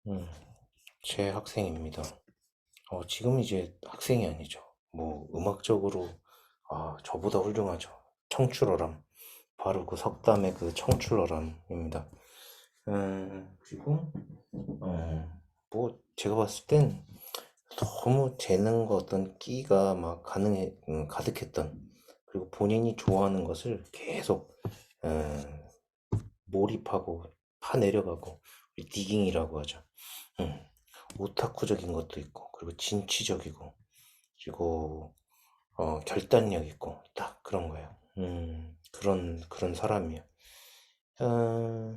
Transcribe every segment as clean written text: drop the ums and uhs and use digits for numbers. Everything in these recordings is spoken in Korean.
음, 제 학생입니다. 지금 이제 학생이 아니죠. 뭐, 음악적으로, 저보다 훌륭하죠. 청출어람. 바로 그 석담의 그 청출어람입니다. 그리고, 뭐, 제가 봤을 땐 너무 재능과 어떤 끼가 막 가득했던, 그리고 본인이 좋아하는 것을 계속, 음, 몰입하고, 파내려가고, 디깅이라고 하죠. 음. 오타쿠적인 것도 있고, 그리고 진취적이고, 그리고 결단력 있고, 딱 그런 거예요. 그런 사람이에요. 어,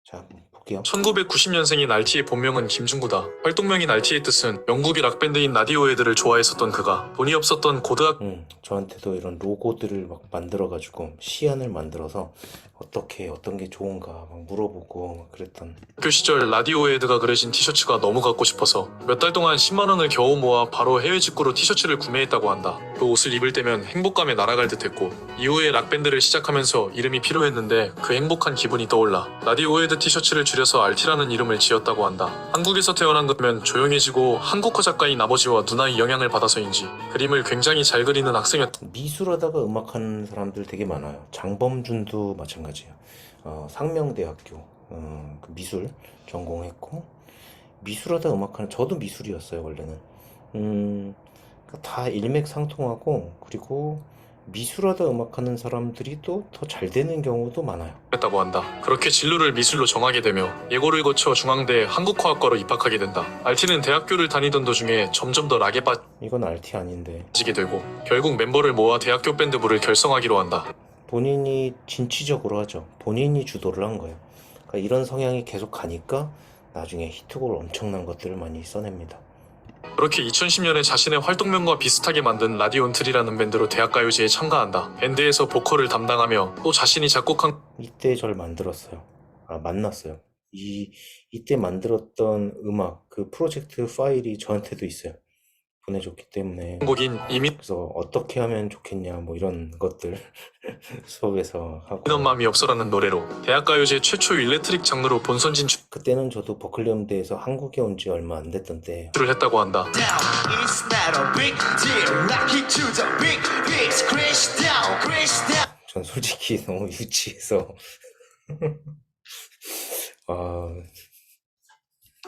자, 한번 볼게요. 1990년생인 RT의 본명은 김중구다. 활동명인 RT의 뜻은 영국의 락밴드인 라디오헤드를 좋아했었던 그가 돈이 없었던 고등학교 저한테도 이런 로고들을 막 만들어가지고, 시안을 만들어서, 어떤 게 좋은가 막 물어보고, 막 그랬던. 시절 라디오헤드가 그려진 티셔츠가 너무 갖고 싶어서 몇 달 동안 10만 원을 겨우 모아 바로 해외 직구로 티셔츠를 구매했다고 한다. 그 옷을 입을 때면 행복감에 날아갈 듯했고 이후에 락밴드를 시작하면서 이름이 필요했는데 그 행복한 기분이 떠올라 라디오헤드 티셔츠를 줄여서 RT라는 이름을 지었다고 한다. 한국에서 태어난 그면 조용해지고 한국어 작가인 아버지와 누나의 영향을 받아서인지 그림을 굉장히 잘 그리는 학생이었다. 미술하다가 음악하는 사람들 되게 많아요. 장범준도 마찬가지예요. 상명대학교 그 미술 전공했고, 미술하다 음악하는, 저도 미술이었어요 원래는. 그러니까 다 일맥상통하고, 그리고 미술하다 음악하는 사람들이 또 더 잘 되는 경우도 많아요. 다고 한다. 그렇게 진로를 미술로 정하게 되며 예고를 거쳐 중앙대 한국화학과로 입학하게 된다. RT는 대학교를 다니던 도중에 점점 더 락에 이건 RT 아닌데. 빠지게 되고 결국 멤버를 모아 대학교 밴드부를 결성하기로 한다. 본인이 진취적으로 하죠. 본인이 주도를 한 거예요. 그러니까 이런 성향이 계속 가니까 나중에 히트곡을 엄청난 것들을 많이 써냅니다. 그렇게 2010년에 자신의 활동명과 비슷하게 만든 라디온트리라는 밴드로 대학가요제에 참가한다. 밴드에서 보컬을 담당하며 또 자신이 작곡한 이때 절 만들었어요. 만났어요. 이때 만들었던 음악, 그 프로젝트 파일이 저한테도 있어요. 보내줬기 때문에. 곡인 이민 그래서 어떻게 하면 좋겠냐, 뭐 이런 것들 수업에서 넌 하고. 마음이 없어라는 노래로 대학가요제 최초 일렉트릭 장르로 본선 그때는 저도 버클리 음대에서 한국에 온 지 얼마 안 됐던 때. 진출을 했다고 한다. It's not a big deal. Rock it to the big beats. Crash down, crash down. 전 솔직히 너무 유치해서 아,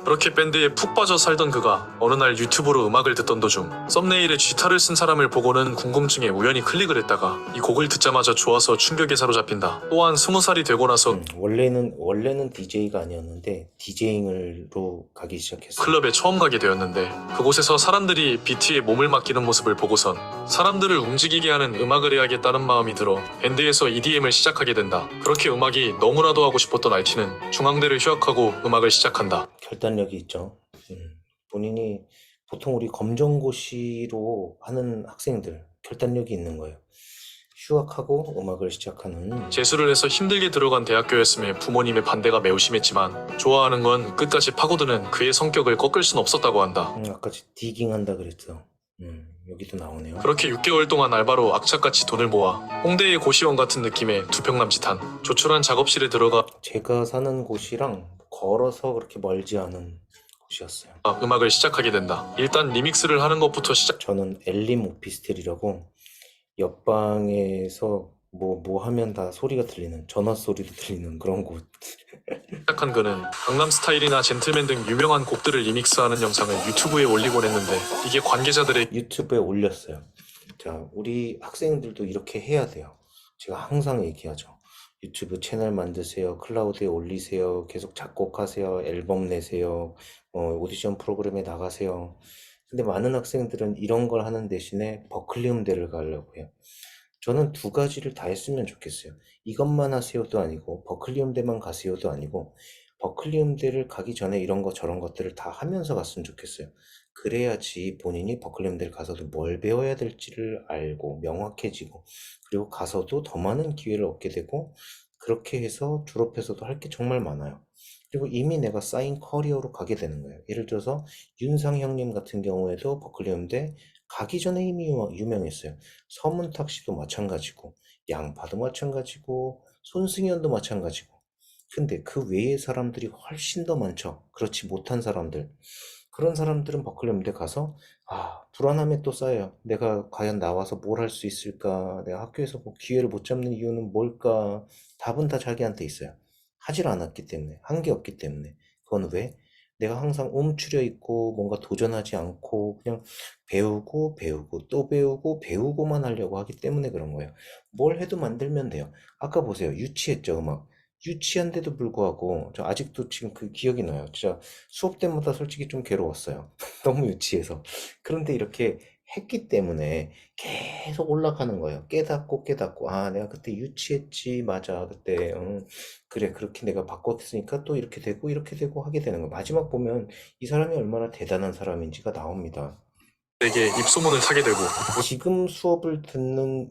그렇게 밴드에 푹 빠져 살던 그가 어느 날 유튜브로 음악을 듣던 도중 썸네일에 쥐타를 쓴 사람을 보고는 궁금증에 우연히 클릭을 했다가 이 곡을 듣자마자 좋아서 충격에 사로잡힌다. 또한 20살이 되고 나서 원래는 DJ가 아니었는데 디제잉으로 가기 시작했어요. 클럽에 처음 가게 되었는데 그곳에서 사람들이 비트에 몸을 맡기는 모습을 보고선 사람들을 움직이게 하는 음악을 해야겠다는 마음이 들어 밴드에서 EDM을 시작하게 된다. 그렇게 음악이 너무나도 하고 싶었던 RT는 중앙대를 휴학하고 음악을 시작한다. 결단력이 있죠. 본인이, 보통 우리 검정고시로 하는 학생들 결단력이 있는 거예요. 휴학하고 음악을 시작하는. 재수를 해서 힘들게 들어간 대학교였음에 부모님의 반대가 매우 심했지만 좋아하는 건 끝까지 파고드는 그의 성격을 꺾을 순 없었다고 한다. 아까 디깅 한다 그랬죠. 여기도 나오네요. 그렇게 6개월 동안 알바로 악착같이 돈을 모아 홍대의 고시원 같은 느낌의 두평남짓한 조촐한 작업실에 들어가 제가 사는 곳이랑 걸어서 그렇게 멀지 않은 곳이었어요. 음악을 시작하게 된다. 일단 리믹스를 하는 것부터 저는 엘림 오피스텔이라고, 옆방에서 뭐 하면 다 소리가 들리는, 전화 소리도 들리는 그런 곳. 시작한 그는 강남스타일이나 젠틀맨 등 유명한 곡들을 리믹스하는 영상을 유튜브에 올리곤 했는데 이게 관계자들의 유튜브에 올렸어요. 자, 우리 학생들도 이렇게 해야 돼요. 제가 항상 얘기하죠. 유튜브 채널 만드세요. 클라우드에 올리세요. 계속 작곡하세요. 앨범 내세요. 오디션 프로그램에 나가세요. 근데 많은 학생들은 이런 걸 하는 대신에 버클리 음대를 가려고 해요. 저는 두 가지를 다 했으면 좋겠어요. 이것만 하세요도 아니고, 버클리 음대만 가세요도 아니고, 버클리 음대를 가기 전에 이런 거 저런 것들을 다 하면서 갔으면 좋겠어요. 그래야지 본인이 버클리 음대를 가서도 뭘 배워야 될지를 알고 명확해지고, 그리고 가서도 더 많은 기회를 얻게 되고, 그렇게 해서 졸업해서도 할 게 정말 많아요. 그리고 이미 내가 쌓인 커리어로 가게 되는 거예요. 예를 들어서 윤상형님 같은 경우에도 버클리 음대 가기 전에 이미 유명했어요. 서문탁 씨도 마찬가지고, 양파도 마찬가지고, 손승연도 마찬가지고. 근데 그 외의 사람들이 훨씬 더 많죠. 그렇지 못한 사람들. 그런 사람들은 버클리 음대 가서 불안함에 또 쌓여요. 내가 과연 나와서 뭘 할 수 있을까? 내가 학교에서 뭐 기회를 못 잡는 이유는 뭘까? 답은 다 자기한테 있어요. 하질 않았기 때문에, 한 게 없기 때문에. 그건 왜? 내가 항상 움츠려 있고 뭔가 도전하지 않고 그냥 배우고 배우고 또 배우고 배우고만 하려고 하기 때문에 그런 거예요. 뭘 해도 만들면 돼요. 아까 보세요. 유치했죠, 음악. 유치한데도 불구하고 저 아직도 지금 그 기억이 나요. 진짜 수업 때마다 솔직히 좀 괴로웠어요. 너무 유치해서. 그런데 이렇게 했기 때문에 계속 올라가는 거예요. 깨닫고 깨닫고 내가 그때 유치했지. 맞아. 그때 그래 그렇게 내가 바꿨으니까 또 이렇게 되고 하게 되는 거예요. 마지막 보면 이 사람이 얼마나 대단한 사람인지가 나옵니다. 내게 입소문을 타게 되고 지금 수업을 듣는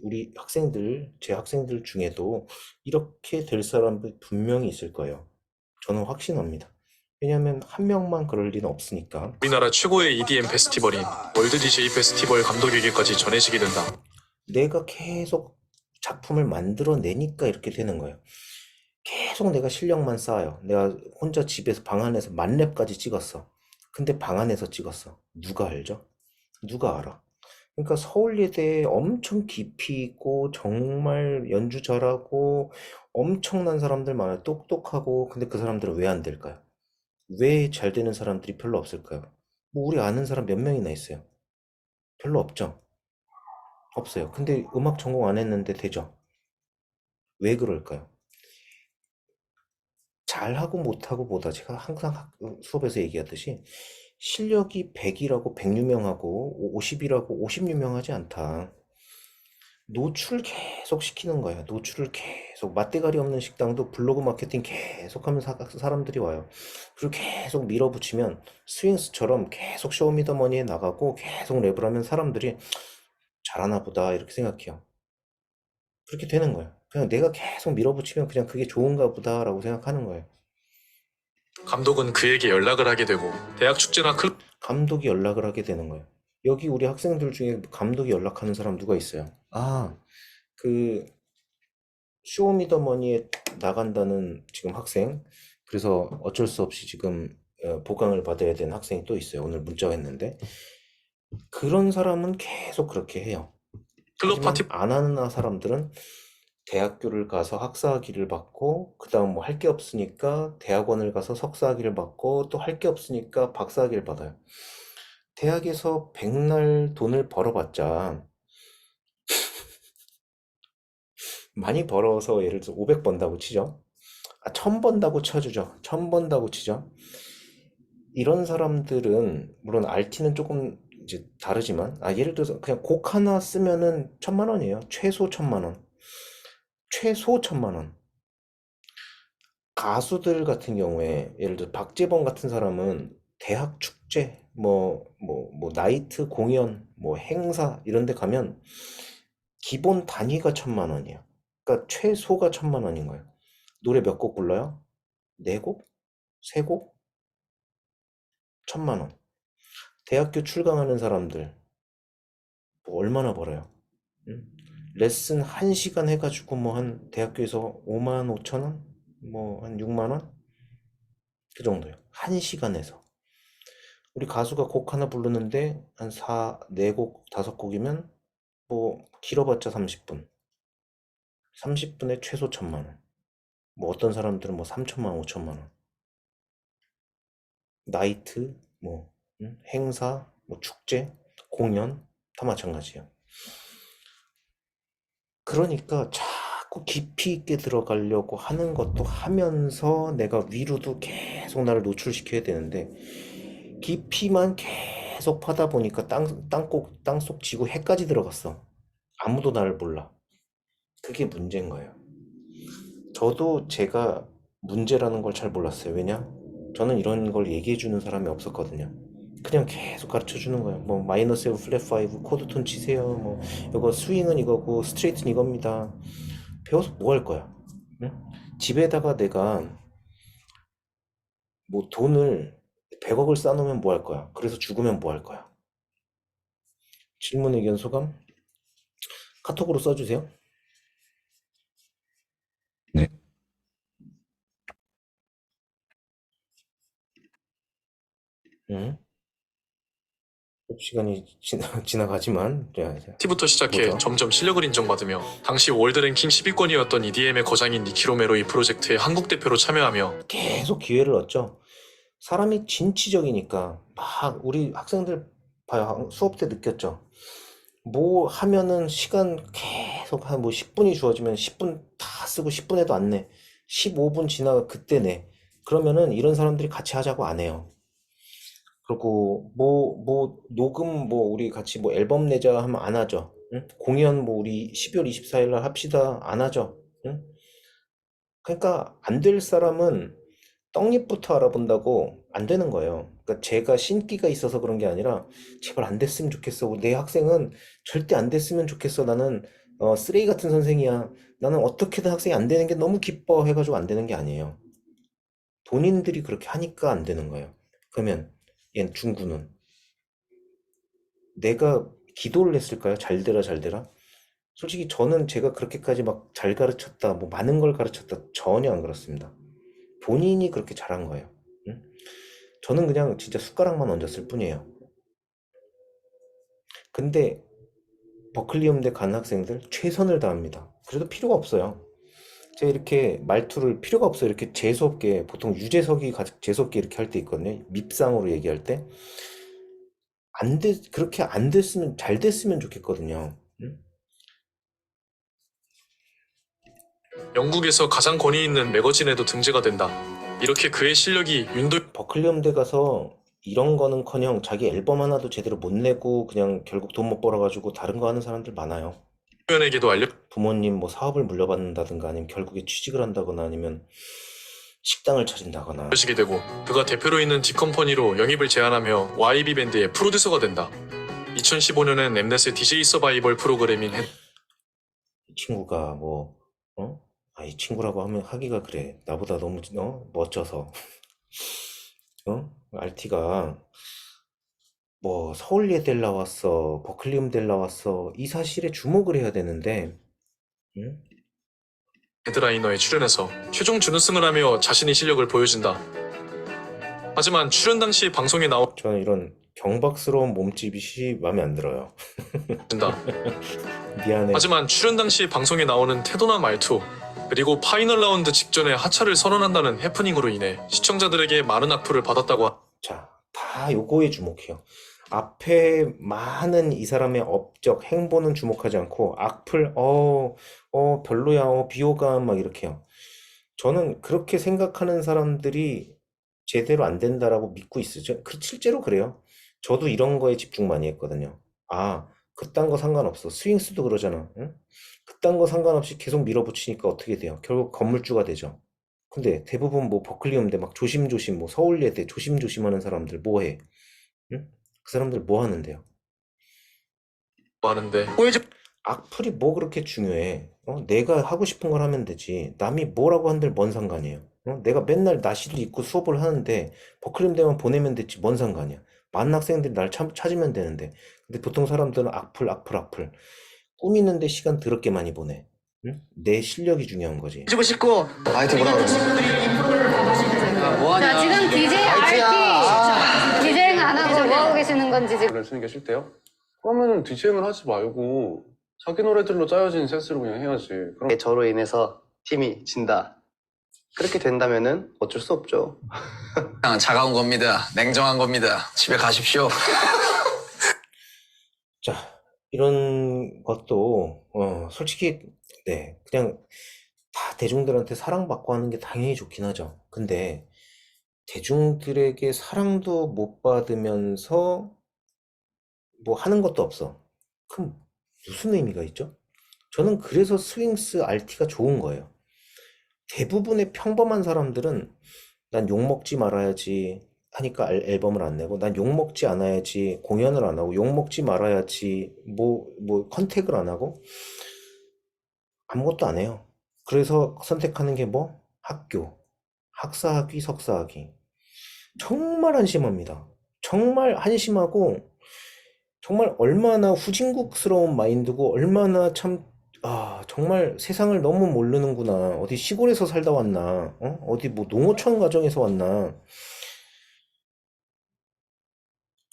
우리 학생들, 제 학생들 중에도 이렇게 될 사람들 분명히 있을 거예요. 저는 확신합니다. 왜냐하면 한 명만 그럴 리는 없으니까. 우리나라 최고의 EDM 페스티벌인 월드 DJ 페스티벌 감독에게까지 전해지게 된다. 내가 계속 작품을 만들어내니까 이렇게 되는 거예요. 계속 내가 실력만 쌓아요. 내가 혼자 집에서 방 안에서 만렙까지 찍었어. 근데 방 안에서 찍었어. 누가 알죠? 누가 알아? 그러니까 서울예대에 엄청 깊이 있고 정말 연주 잘하고 엄청난 사람들 많아요. 똑똑하고 근데 그 사람들은 왜 안 될까요? 왜 잘 되는 사람들이 별로 없을까요? 뭐 우리 아는 사람 몇 명이나 있어요. 별로 없죠. 없어요. 근데 음악 전공 안 했는데 되죠. 왜 그럴까요? 잘하고 못하고 보다 제가 항상 수업에서 얘기하듯이 실력이 100이라고 100유명하고 50이라고 50유명하지 않다. 노출 계속 시키는 거예요. 노출을 계속 맛대가리 없는 식당도 블로그 마케팅 계속 하면 사람들이 와요. 그리고 계속 밀어붙이면 스윙스처럼 계속 쇼미더머니에 나가고 계속 랩을 하면 사람들이 잘하나 보다 이렇게 생각해요. 그렇게 되는 거예요. 그냥 내가 계속 밀어붙이면 그냥 그게 좋은가 보다라고 생각하는 거예요. 감독은 그에게 연락을 하게 되고 대학 축제나 클럽 감독이 연락을 하게 되는 거예요. 여기 우리 학생들 중에 감독이 연락하는 사람 누가 있어요? 그 쇼미더머니에 나간다는 지금 학생, 그래서 어쩔 수 없이 지금 보강을 받아야 되는 학생이 또 있어요. 오늘 문자 했는데 그런 사람은 계속 그렇게 해요. 파티 하지만 안 하는 사람들은 대학교를 가서 학사학위를 받고 그 다음 뭐 할 게 없으니까 대학원을 가서 석사학위를 받고 또 할 게 없으니까 박사학위를 받아요. 대학에서 백날 돈을 벌어봤자 많이 벌어서 예를 들어서 500 번다고 치죠. 1000 번다고 쳐주죠. 1000 번다고 치죠. 이런 사람들은 물론 RT는 조금 이제 다르지만 예를 들어서 그냥 곡 하나 쓰면은 1000만 원이에요. 최소 1000만 원. 최소 1000만 원. 가수들 같은 경우에 예를 들어 박재범 같은 사람은 대학 축제 뭐 나이트 공연 뭐 행사 이런 데 가면 기본 단위가 1000만 원이에요. 그러니까 최소가 1000만 원인 거예요. 노래 몇 곡 불러요? 네 곡? 세 곡? 1000만 원. 대학교 출강하는 사람들 뭐 얼마나 벌어요? 응? 레슨 1시간 해가지고 뭐 한 대학교에서 5만 5천 원? 뭐 한 6만 원? 그 정도요. 1시간에서. 우리 가수가 곡 하나 부르는데 한 4곡, 5곡이면 뭐 길어봤자 30분. 30분에 최소 1000만 원. 뭐 어떤 사람들은 뭐 3천만 원, 5천만 원. 나이트, 뭐 행사, 뭐 축제, 공연 다 마찬가지예요. 그러니까 자꾸 깊이 있게 들어가려고 하는 것도 하면서 내가 위로도 계속 나를 노출시켜야 되는데 깊이만 계속 파다 보니까 땅속 지구 해까지 들어갔어. 아무도 나를 몰라. 그게 문제인 거예요. 저도 제가 문제라는 걸 잘 몰랐어요. 왜냐? 저는 이런 걸 얘기해 주는 사람이 없었거든요. 그냥 계속 가르쳐 주는 거예요. 뭐 마이너 세븐 플랫 5 코드톤 치세요. 뭐 이거 스윙은 이거고 스트레이트는 이겁니다. 배워서 뭐 할 거야? 응? 집에다가 내가 뭐 돈을 100억을 쌓아놓으면 뭐 할 거야? 그래서 죽으면 뭐 할 거야? 질문 의견 소감? 카톡으로 써주세요. 네. 응? 수업 시간이 지나가지만, 티부터 시작해 뭐죠? 점점 실력을 인정받으며 당시 월드랭킹 10위권이었던 EDM의 거장인 니키 로메로 이 프로젝트에 한국 대표로 참여하며 계속 기회를 얻죠. 사람이 진취적이니까 막 우리 학생들 봐요. 수업 때 느꼈죠. 뭐 하면은 시간 계속 한 뭐 10분이 주어지면 10분 다 쓰고 10분에도 안 내. 15분 지나가 그때 내. 그러면은 이런 사람들이 같이 하자고 안 해요. 그리고 뭐 녹음 뭐 우리 같이 뭐 앨범 내자 하면 안 하죠. 응? 공연 뭐 우리 12월 24일 날 합시다 안 하죠. 응? 그러니까 안 될 사람은 떡잎부터 알아본다고 안 되는 거예요. 그러니까 제가 신기가 있어서 그런 게 아니라 제발 안 됐으면 좋겠어. 내 학생은 절대 안 됐으면 좋겠어. 나는 쓰레기 같은 선생이야. 나는 어떻게든 학생이 안 되는 게 너무 기뻐 해가지고 안 되는 게 아니에요. 본인들이 그렇게 하니까 안 되는 거예요. 그러면 얘 중구는 내가 기도를 했을까요? 잘 되라 잘 되라? 솔직히 저는 제가 그렇게까지 막 잘 가르쳤다, 뭐 많은 걸 가르쳤다 전혀 안 그렇습니다. 본인이 그렇게 잘한 거예요. 응? 저는 그냥 진짜 숟가락만 얹었을 뿐이에요. 근데 버클리 음대 간 학생들 최선을 다합니다. 그래도 필요가 없어요. 제가 이렇게 말투를 필요가 없어요. 이렇게 재수없게 보통 유재석이 재수없게 이렇게 할 때 있거든요. 밉상으로 얘기할 때. 그렇게 안 됐으면 잘 됐으면 좋겠거든요. 응? 영국에서 가장 권위 있는 매거진에도 등재가 된다. 이렇게 그의 실력이 윤도 버클리 음대 가서 이런 거는커녕 자기 앨범 하나도 제대로 못 내고 그냥 결국 돈 못 벌어가지고 다른 거 하는 사람들 많아요. 연에게도 부모님 뭐 사업을 물려받는다든가 아니면 결국에 취직을 한다거나 아니면 식당을 차린다거나. 알려지게 되고 그가 대표로 있는 디컴퍼니로 영입을 제안하며 YB 밴드의 프로듀서가 된다. 2015년엔 엠넷의 DJ 서바이벌 프로그램인 이 친구가 뭐 이 친구라고 하면 하기가 그래. 나보다 너무 멋져서. RT가 뭐 서울예대를 나왔어, 버클리 음대를 나왔어. 이 사실에 주목을 해야 되는데, 응? 헤드라이너에 출연해서 최종 준우승을 하며 자신의 실력을 보여준다. 하지만 출연 당시 방송에 저는 이런 경박스러운 몸집이 마음에 안 들어요. 나온다. 미안해. 하지만 출연 당시 방송에 나오는 태도나 말투 그리고 파이널 라운드 직전에 하차를 선언한다는 해프닝으로 인해 시청자들에게 많은 악플을 받았다고 자, 다 요거에 주목해요. 앞에 많은 이 사람의 업적, 행보는 주목하지 않고 악플, 별로야, 비호감 막 이렇게 해요. 저는 그렇게 생각하는 사람들이 제대로 안 된다라고 믿고 있어요. 실제로 그래요. 저도 이런 거에 집중 많이 했거든요. 아, 그딴 거 상관없어. 스윙스도 그러잖아. 응? 그딴 거 상관없이 계속 밀어붙이니까 어떻게 돼요? 결국 건물주가 되죠. 근데 대부분 뭐 버클리 음대 막 조심조심 뭐 서울예대 조심조심 하는 사람들 뭐 해? 응? 그 사람들 뭐 하는데요? 하는데 악플이 뭐 그렇게 중요해? 내가 하고 싶은 걸 하면 되지. 남이 뭐라고 한들 뭔 상관이에요? 내가 맨날 나시를 입고 수업을 하는데 버클리 음대만 보내면 됐지 뭔 상관이야? 많은 학생들이 날 찾으면 되는데. 근데 보통 사람들은 악플, 악플, 악플. 꾸미는데 시간 더럽게 많이 보내. 응? 내 실력이 중요한 거지. 해주고 싶고 아이트 뭐라 그러지? 자, 지금 DJ RT 디제잉 안 하고 뭐 하고 계시는 건지 지금. 노래를 쓰는 게 싫대요? 그러면 디제잉을 하지 말고 자기 노래들로 짜여진 센스로 그냥 해야지. 그럼 저로 인해서 팀이 진다. 그렇게 된다면은 어쩔 수 없죠. 그냥 차가운 겁니다. 냉정한 겁니다. 집에 가십시오. 자, 이런 것도 솔직히 네, 그냥 다 대중들한테 사랑받고 하는 게 당연히 좋긴 하죠. 근데 대중들에게 사랑도 못 받으면서 뭐 하는 것도 없어. 그럼 무슨 의미가 있죠? 저는 그래서 스윙스 RT가 좋은 거예요. 대부분의 평범한 사람들은 난 욕먹지 말아야지 하니까 앨범을 안 내고, 난 욕먹지 않아야지 공연을 안 하고, 욕먹지 말아야지 뭐 컨택을 안 하고 아무것도 안 해요. 그래서 선택하는 게 뭐? 학교, 학사학위, 석사학위. 정말 한심합니다. 정말 한심하고 정말 얼마나 후진국스러운 마인드고 얼마나 참 정말 세상을 너무 모르는구나. 어디 시골에서 살다 왔나? 어디 뭐 농어촌 가정에서 왔나?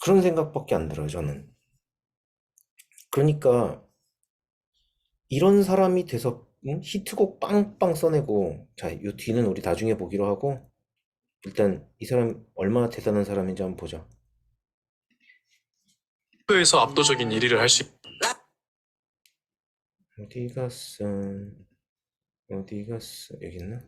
그런 생각밖에 안 들어요, 저는. 그러니까 이런 사람이 돼서 히트곡 빵빵 써내고, 자, 요 뒤는 우리 나중에 보기로 하고, 일단 이 사람 얼마나 대단한 사람인지 한번 보자. 학교에서 압도적인 1위를 할 수 있... 어디 갔어? 어디 갔어? 여기 있나?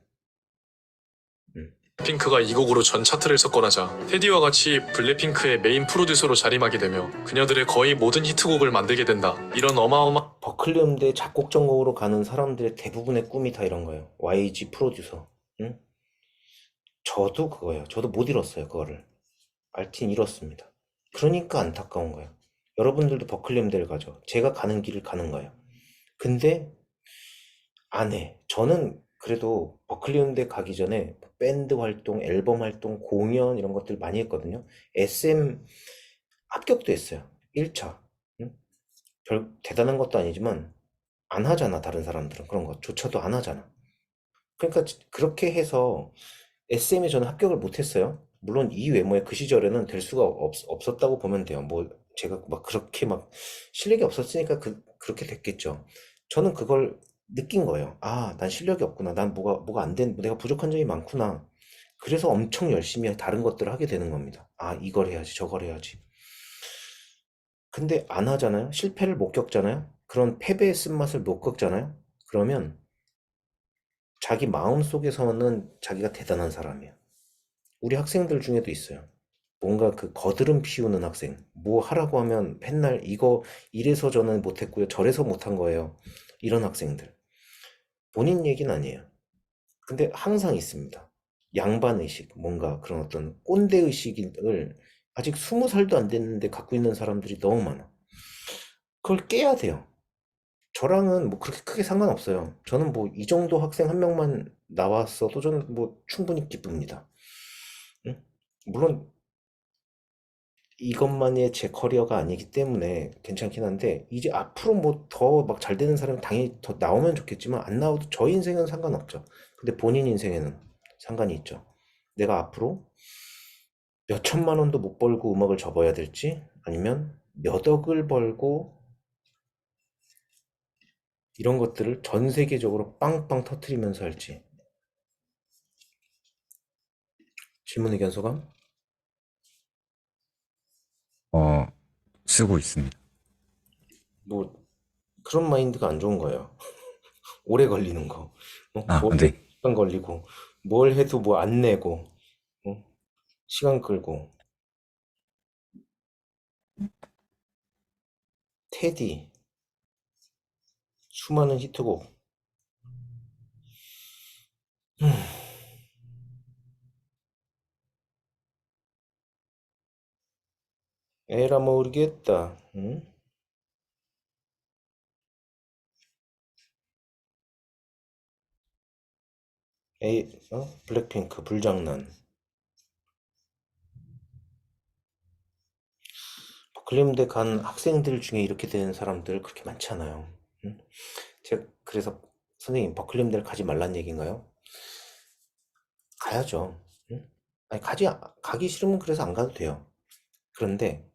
핑크가 이 곡으로 전 차트를 석권하자 테디와 같이 블랙핑크의 메인 프로듀서로 자림하게 되며 그녀들의 거의 모든 히트곡을 만들게 된다. 이런 어마어마 버클리 음대 작곡 전공으로 가는 사람들의 대부분의 꿈이 다 이런 거예요. YG 프로듀서. 응? 저도 그거예요. 저도 못 이뤘어요, 그거를. 알틴 이뤘습니다. 그러니까 안타까운 거예요. 여러분들도 버클리 음대를 가죠. 제가 가는 길을 가는 거예요. 근데 안 해. 저는 그래도 버클리 음대 가기 전에 밴드 활동, 앨범 활동, 공연 이런 것들 많이 했거든요. SM 합격도 했어요. 1차. 응? 별 대단한 것도 아니지만 안 하잖아, 다른 사람들은. 그런 것조차도 안 하잖아. 그러니까 그렇게 해서 SM에 저는 합격을 못 했어요. 물론 이 외모에 그 시절에는 될 수가 없었다고 보면 돼요. 뭐 제가 막 그렇게 막 실력이 없었으니까 그렇게 됐겠죠. 저는 그걸 느낀 거예요. 아, 난 실력이 없구나. 난 뭐가 안 된, 내가 부족한 점이 많구나. 그래서 엄청 열심히 다른 것들을 하게 되는 겁니다. 아, 이걸 해야지, 저걸 해야지. 근데 안 하잖아요. 실패를 못 겪잖아요. 그런 패배의 쓴맛을 못 겪잖아요. 그러면 자기 마음속에서는 자기가 대단한 사람이에요. 우리 학생들 중에도 있어요. 뭔가 그 거드름 피우는 학생. 뭐 하라고 하면 맨날 이거 이래서 저는 못했고요. 저래서 못한 거예요. 이런 학생들. 본인 얘기는 아니에요. 근데 항상 있습니다. 양반 의식, 뭔가 그런 어떤 꼰대 의식을 아직 20살도 안 됐는데 갖고 있는 사람들이 너무 많아. 그걸 깨야 돼요. 저랑은 뭐 그렇게 크게 상관없어요. 저는 뭐 이 정도 학생 한 명만 나왔어도 저는 뭐 충분히 기쁩니다. 응? 물론 이것만이 제 커리어가 아니기 때문에 괜찮긴 한데 이제 앞으로 뭐 더 막 잘 되는 사람이 당연히 더 나오면 좋겠지만 안 나와도 저 인생은 상관없죠. 근데 본인 인생에는 상관이 있죠. 내가 앞으로 몇 천만 원도 못 벌고 음악을 접어야 될지 아니면 몇 억을 벌고 이런 것들을 전 세계적으로 빵빵 터트리면서 할지. 질문 의견 소감? 쓰고 있습니다. 뭐 그런 마인드가 안 좋은 거예요. 오래 걸리는 거. 뭘 해도 네. 시간 걸리고 뭘 해도 뭐 안 내고 시간 끌고. 테디 수많은 히트곡. 에라 모르겠다. 응? 블랙핑크 불장난. 버클리음대 간 학생들 중에 이렇게 되는 사람들 그렇게 많지 않아요. 응? 제가 그래서 선생님 버클리음대를 가지 말란 얘기인가요? 가야죠. 응? 아니 가기 싫으면 그래서 안 가도 돼요. 그런데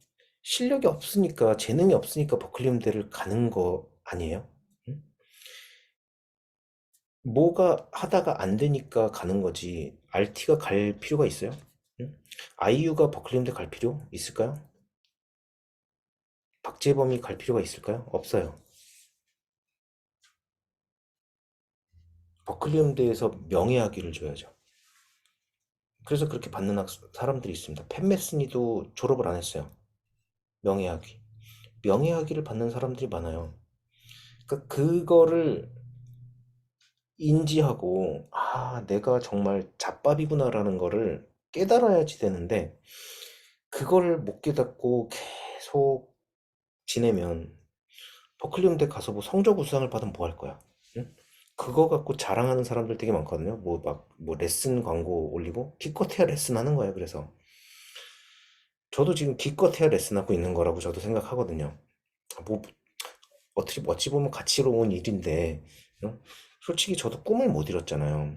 실력이 없으니까 재능이 없으니까 버클리음대를 가는 거 아니에요? 응? 뭐가 하다가 안 되니까 가는 거지. RT가 갈 필요가 있어요? 응? 아이유가 버클리음대 갈 필요 있을까요? 박재범이 갈 필요가 있을까요? 없어요. 버클리음대에서 명예학위를 줘야죠. 그래서 그렇게 받는 사람들이 있습니다. 팬 메스니도 졸업을 안 했어요. 명예학위. 명예학위를 받는 사람들이 많아요. 그러니까 그거를 인지하고 아, 내가 정말 잡밥이구나라는 거를 깨달아야지 되는데 그거를 못 깨닫고 계속 지내면 버클리음대 가서 뭐 성적 우수상을 받으면 뭐 할 거야? 응? 그거 갖고 자랑하는 사람들 되게 많거든요. 뭐 레슨 광고 올리고 기껏해야 레슨 하는 거예요. 그래서 저도 지금 기껏해야 레슨 하고 있는 거라고 저도 생각하거든요. 뭐 어찌 보면 가치로운 일인데 솔직히 저도 꿈을 못 이뤘잖아요.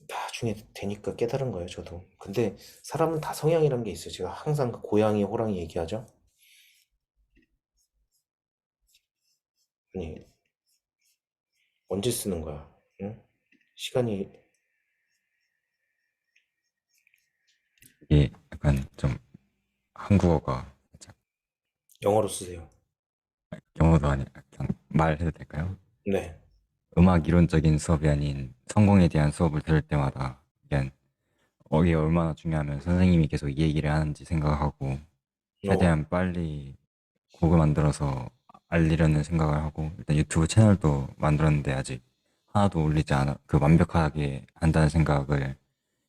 나중에 되니까 깨달은 거예요, 저도. 근데 사람은 다 성향이란 게 있어요. 제가 항상 그 고양이, 호랑이 얘기하죠. 아니, 언제 쓰는 거야? 응? 시간이 이게 약간 좀 한국어가 살짝 영어로 쓰세요. 영어도 아니 그냥 말해도 될까요? 네. 음악 이론적인 수업이 아닌 성공에 대한 수업을 들을 때마다 그냥 이게 얼마나 중요하면 선생님이 계속 이 얘기를 하는지 생각하고 최대한 빨리 곡을 만들어서 알리려는 생각을 하고 일단 유튜브 채널도 만들었는데 아직 하나도 올리지 않아 그 완벽하게 한다는 생각을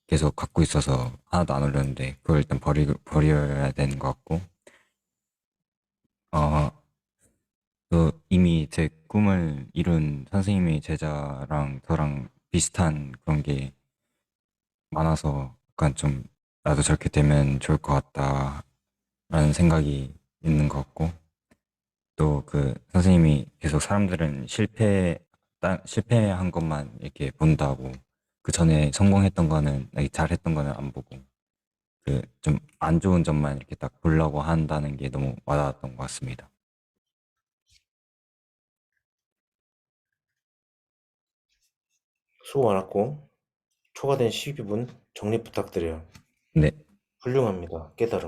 계속 갖고 있어서 하나도 안 올렸는데 그걸 일단 버려야 되는 것 같고 어, 이미 제 꿈을 이룬 선생님의 제자랑 저랑 비슷한 그런 게 많아서 약간 좀 나도 저렇게 되면 좋을 것 같다라는 생각이 있는 것 같고 또 그 선생님이 계속 사람들은 실패한 것만 이렇게 본다고 그 전에 성공했던 거는 잘했던 거는 안 보고 그 좀 안 좋은 점만 이렇게 딱 보려고 한다는 게 너무 와닿았던 것 같습니다. 수고 많았고, 초과된 12분 정리 부탁드려요. 네. 훌륭합니다. 깨달음.